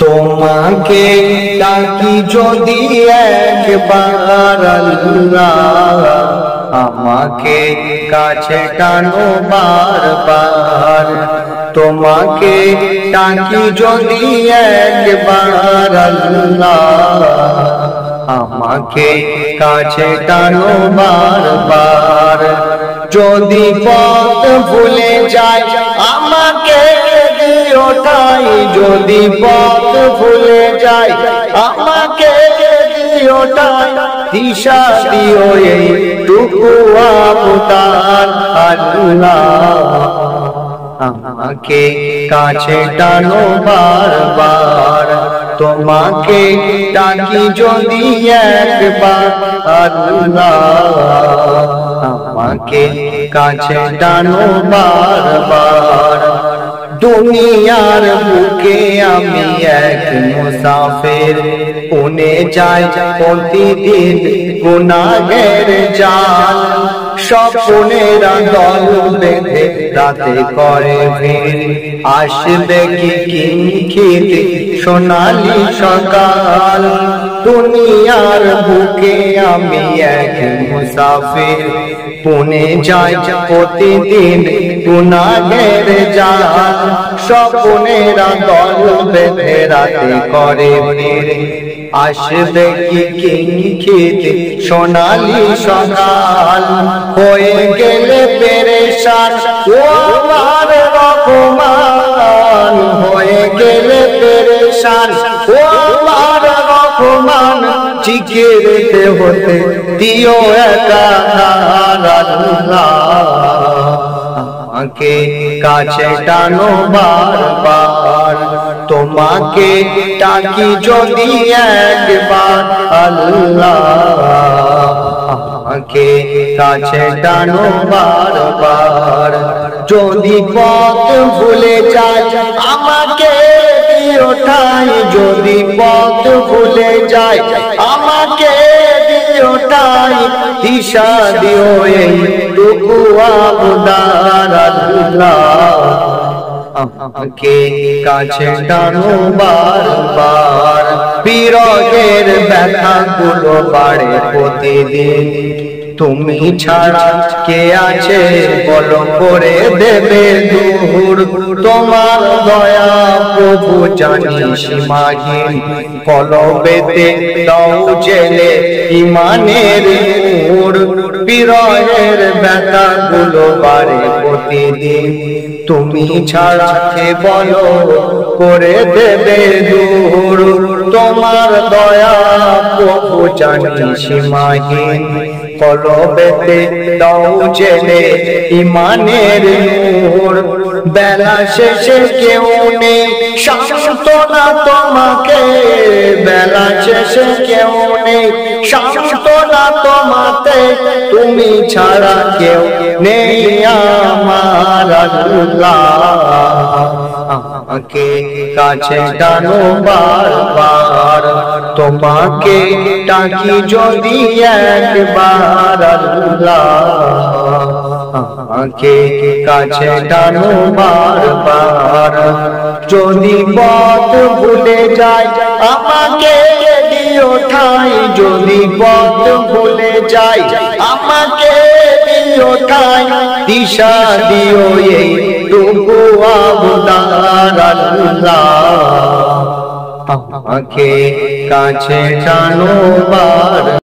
তোমাকে ডাকি যদি একবার আল্লাহ, আমাকে কাছে টানো বারবার। তোমাকে ডাকি যদি একবার আল্লাহ, আমাকে কাছে টানো বারবার। যদি পথ ভুলে যায় আমাকে দিও ঠাই, যদি পথ ভুলে যায় আমাকে দিও ঠাই। দিশা দিও এইটুকু আবদার আল্লাহ, আমাকে কাছে টানো বারবার। তোমাকে ডাকি যদি একবার আল্লাহ, আমাকে কাছে টানো বারবার। দুনিয়ার বুকে আমি এক মুসাফির, পুনে যাই প্রতিদিন গুনাহের জাল। স্বপ্নেরা দল বেঁধে রাতে করে ভিড়, আসবে কি কিঞ্চিত সোনালি সকাল। দুনিয়ার বুকে আমি এক মুসাফির, পুনে যাই প্রতিদিন গুনাহের জাল। স্বপ্নেরা দল বেঁধে রাতে করে ভিড়, আসবে কি কিঞ্চিত সোনালি সকাল। হয়ে গেলে পেরেশান ও আমার রহমান, হয়ে গেলে পেরেশান ও আমার রহমান। জিকিরেতে হতে দিও একাকার আল্লাহ, আমাকে কাছে টানো বারবার। তোমাকে ডাকি যদি একবার আল্লাহ, আমাকে কাছে টানো বারবার। যদি পথ ভুলে যায় আমাকে দিও ঠাই, যদি পথ ভুলে যায় আমাকে দিও ঠাই। দিশা দিও এইটুকু আবদার আল্লাহ, আমাকে কাছে টানো বারবার। বিরহের ব্যথা গুলো বাড়ে প্রতিদিন, তুমি ছাড়া কে আছে বলো করে দেবে দূর। তোমার দয়া প্রভু জানি সীমাহীন, কলবেতে দাও জেলে ইমানের নূর। বিরহের ব্যথা গুলো বাড়ে প্রতিদিন, তুমি ছাড়া কে বলো করে দেবে দূর। তোমার দয়া প্রভু জানি সীমাহীন, কলবেতে দাও জেলে ইমানের নূর। বেলা শেষে কেউ নেই সান্ত্বনা তোমাকে, বেলা শেষে কেউ নেই সান্ত্বনা তোমাতে। তুমি ছাড়া কেউ নেই আমার আল্লাহ, আমাকে কাছে টানো বারবার। তোমাকে ডাকি যদি একবার আল্লাহ, আমাকে কাছে টানো বারবার। যদি পথ ভুলে যায় আমাকে দিও ঠাই, যদি পথ ভুলে যায় আমাকে দিও ঠাই। দিশা দিও এইটুকু আবদার আল্লাহ, আমাকে কাছে টানো বারবার।